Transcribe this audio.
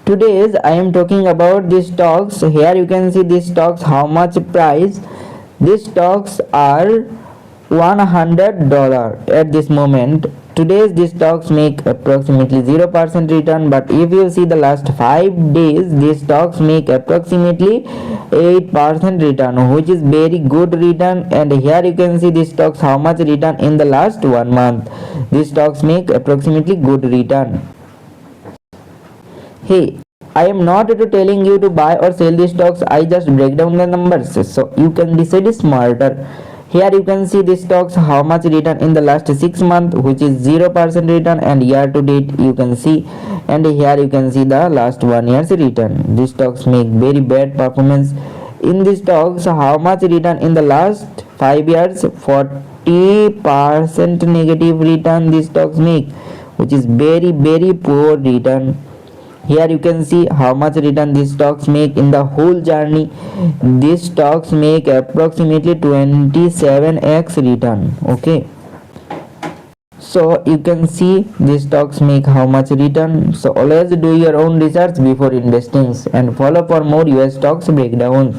Today's I am talking about these stocks. Here you can see these stocks, how much price. These stocks are $100 at this moment. Today's these stocks make approximately 0% return, but if you see the last 5 days, these stocks make approximately 8% return, which is very good return. And here you can see these stocks, how much return in the last 1 month. These stocks make approximately good return. Hey, I am not telling you to buy or sell these stocks. I just break down the numbers so you can decide smarter. Here you can see these stocks, how much return in the last 6 months, which is 0% return, and year to date you can see. And here you can see the last 1 year's return. These stocks make very bad performance. In these stocks, how much return in the last 5 years? 40% negative return these stocks make, which is very poor return. Here you can see how much return these stocks make in the whole journey. These stocks make approximately 27x return. Okay, so you can see these stocks make how much return. So always do your own research before investing and follow for more US stocks breakdowns.